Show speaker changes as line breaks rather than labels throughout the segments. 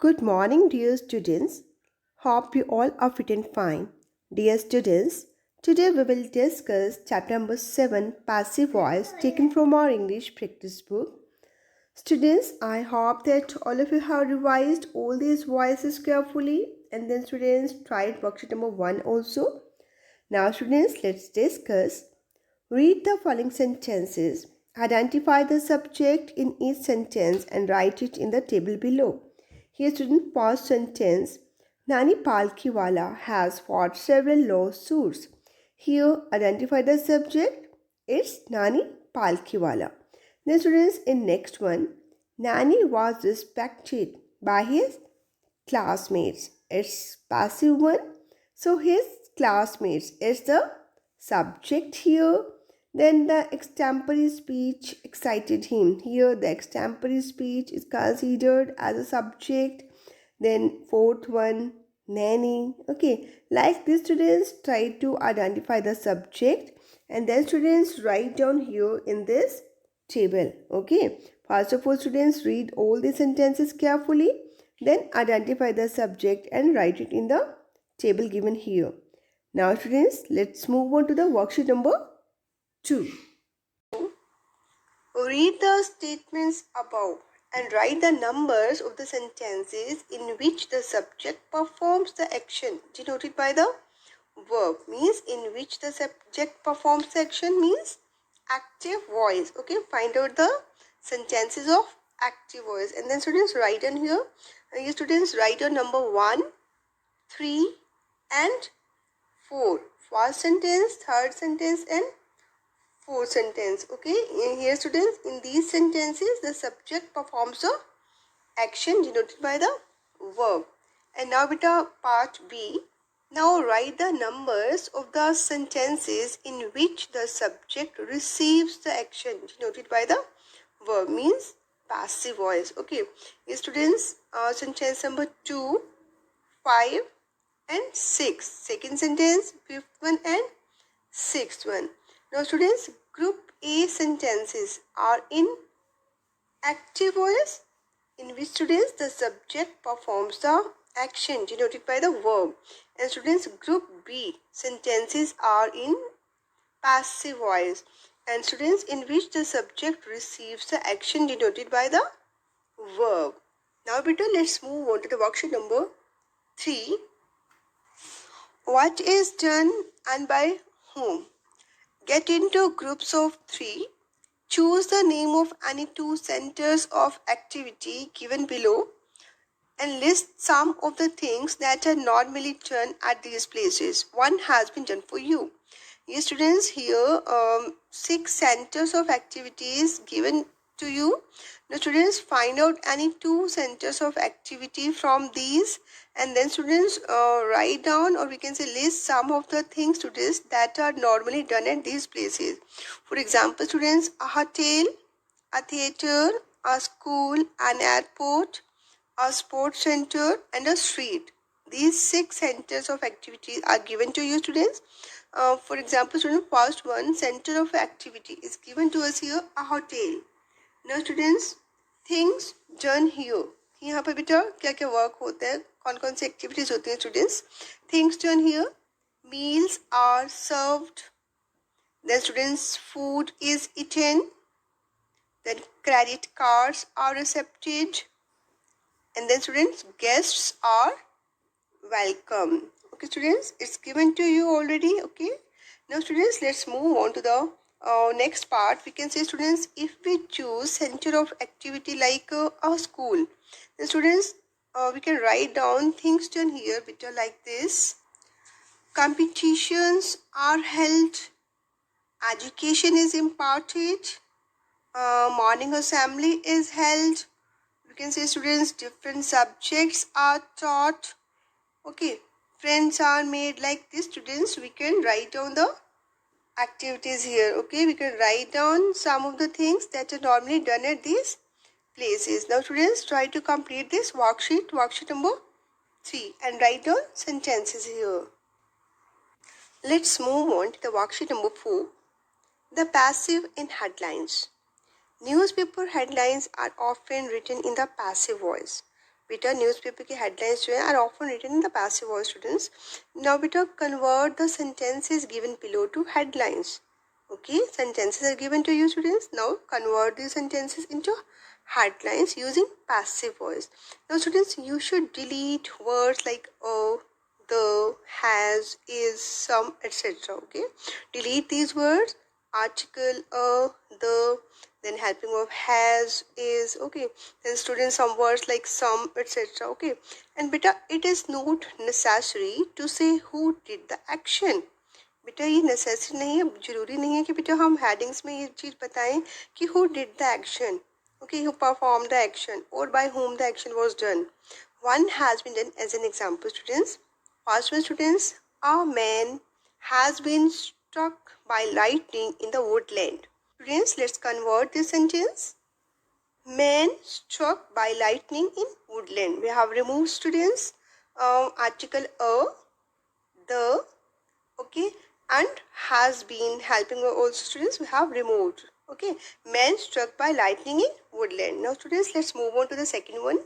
Good morning, dear students. Hope you all are fit and fine. Dear students, today we will discuss chapter number 7, Passive Voice, taken from our English practice book. Students, I hope that all of you have revised all these voices carefully, and then students tried worksheet number 1 also. Now, students, let's discuss. Read the following sentences. Identify the subject in each sentence and write it in the table below. Here, student, first sentence. Nani Palkiwala has fought several lawsuits. Here, identify the subject. It's Nani Palkiwala. Then, students, in next one, Nani was respected by his classmates. It's passive one. So his classmates is the subject here. Then the extempore speech excited him. Here the extempore speech is considered as a subject. Then fourth one, nanny. Okay, like this students try to identify the subject and then students write down here in this table. Okay, first of all students read all the sentences carefully, then identify the subject and write it in the table given here. Now students, let's move on to the worksheet number 2. Read the statements above and write the numbers of the sentences in which the subject performs the action denoted by the verb. Means in which the subject performs the action means active voice. Okay, find out the sentences of active voice and then students write on here. You students write on number 1, 3 and 4. First sentence, third sentence and fourth sentence. Okay, here students, in these sentences the subject performs the action denoted by the verb. And now beta part B. Now write the numbers of the sentences in which the subject receives the action denoted by the verb means passive voice. Okay, here students, sentence number 2, 5 and 6. Second sentence, fifth one and sixth one. Now students, group A sentences are in active voice in which students the subject performs the action denoted by the verb, and students group B sentences are in passive voice and students in which the subject receives the action denoted by the verb. Now beta, let's move on to the worksheet number 3. What is done and by whom? Get into groups of 3. Choose the name of any 2 centers of activity given below and list some of the things that are normally done at these places. One has been done for you. Yes, students, here 6 centers of activities given to you. Now students, find out any 2 centers of activity from these and then students write down, or we can say list some of the things students that are normally done at these places. For example, students, a hotel, a theater, a school, an airport, a sports center and a street. These 6 centers of activities are given to you students. For example, student, first one, center of activity is given to us here, a hotel. Now students, things done here. यहाँ पे बेटा क्या क्या work होता है, कौन कौन सी activities होती हैं students. Things done here, meals are served, then students food is eaten, then credit cards are accepted, and then students guests are welcome. Okay students, it's given to you already. Okay, now students, let's move on to the next part. We can say students, if we choose center of activity like a school, then students we can write down things done here better like this. Competitions are held, education is imparted, morning assembly is held. We can say students, different subjects are taught. Okay, friends are made. Like this students, we can write down the activities here. Okay, we can write down some of the things that are normally done at these places. Now students, try to complete this worksheet number 3 and write down sentences here. Let's move on to the worksheet number 4. The passive in headlines. Newspaper headlines are often written in the passive voice. बेटा newspaper की headlines जो है are often written in the passive voice students. Now बेटा convert the sentences given below to headlines. Okay, sentences are given to you students. Now convert these sentences into headlines using passive voice. Now students, you should delete words like the, has, is, some, etc. Okay, delete these words. Article the, then helping of has, is. Okay, then students, some words like some, etc. Okay, and beta, it is not necessary to say who did the action. बेटा ये necessary नहीं है, जरूरी नहीं है कि बेटा हम हेडिंग्स में ये चीज़ बताएं कि who did the action. Okay, who perform the action और bye whom the action was done. One has been done as an example, students. First one, students, a man has been struck by lightning in the woodland. Students, let's convert this sentence. Man struck by lightning in woodland. We have removed, students, article a, the, okay, and has been. Helping also, students, we have removed. Okay, man struck by lightning in woodland. Now students, let's move on to the second one.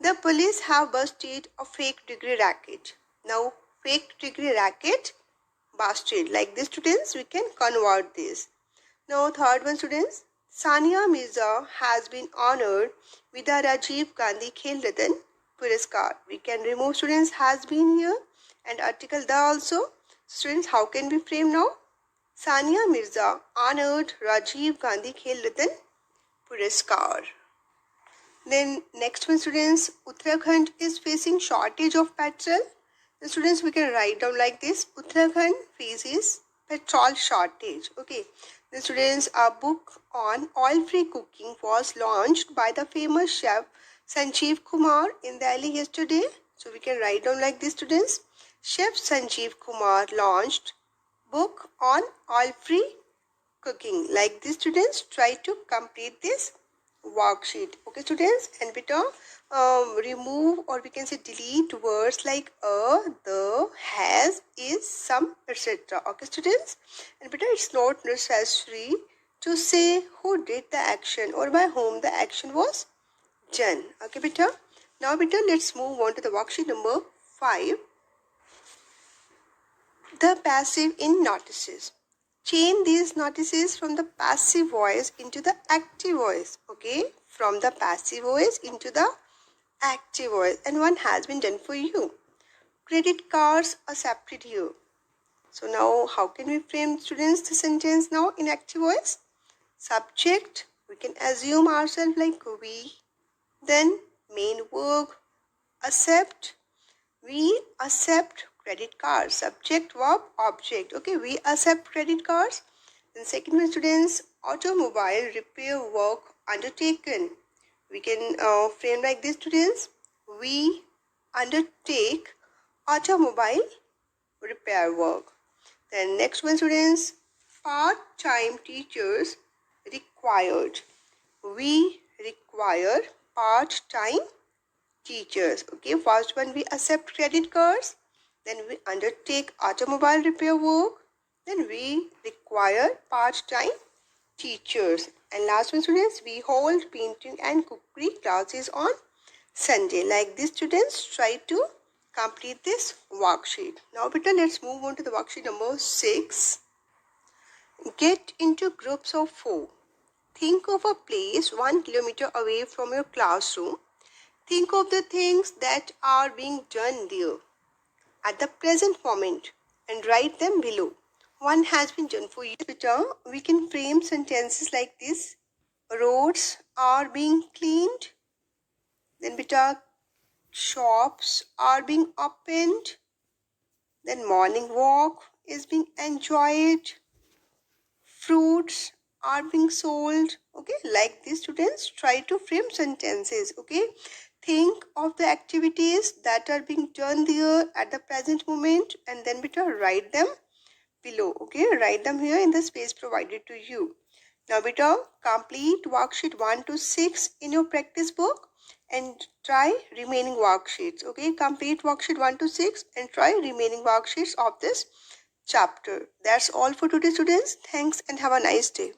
The police have busted a fake degree racket. Now fake degree racket busted, like this students, we can convert this. Now third one, students, Sania Mirza has been honored with the Rajiv Gandhi Khel Ratan Puraskar. We can remove, students, has been here and article the also. Students, how can we frame now? Sania Mirza honored Rajiv Gandhi Khel Ratan Puraskar. Then next one, students, Uttarakhand is facing shortage of petrol. The students, we can write down like this: Uttarakhand faces petrol shortage. Okay. The students, a book on oil-free cooking was launched by the famous chef Sanjeev Kumar in Delhi yesterday. So we can write down like this, students: Chef Sanjeev Kumar launched book on oil-free cooking. Like this, students, try to complete this worksheet. Okay, students, and beta remove, or we can say delete, words like the, has, is, some, etc. Okay, students, and beta it's not necessary to say who did the action or by whom the action was done. Okay, beta. Now beta, let's move on to the worksheet number 5. The passive in notices. Change these notices from the passive voice into the active voice. Okay, from the passive voice into the active voice, and one has been done for you. Credit cards accepted here. So now how can we frame, students, the sentence now in active voice? Subject, we can assume ourselves like we, then main verb accept, we accept credit cards, subject, verb, object. Okay, we accept credit cards. Then second one, students, automobile repair work undertaken. We can frame like this, students: we undertake automobile repair work. Then next one, students, part-time teachers required. We require part-time teachers. Okay, first one, we accept credit cards, then we undertake automobile repair work, then we require part-time teachers, and last one, students, we hold painting and cookery classes on Sunday. Like this, students, try to complete this worksheet. Now beta, let's move on to the worksheet number 6. Get into groups of 4. Think of a place 1 kilometer away from your classroom. Think of the things that are being done there at the present moment and write them below. One has been done for you. Beta, we can frame sentences like this: roads are being cleaned. Then beta, shops are being opened. Then morning walk is being enjoyed. Fruits are being sold. Okay, like this, students, try to frame sentences. Okay, think of the activities that are being done there at the present moment, and then beta write them below. Okay, write them here in the space provided to you. Now beta, complete worksheet 1 to 6 in your practice book and try remaining worksheets. Okay, complete worksheet 1 to 6 and try remaining worksheets of this chapter. That's all for today, students. Thanks and have a nice day.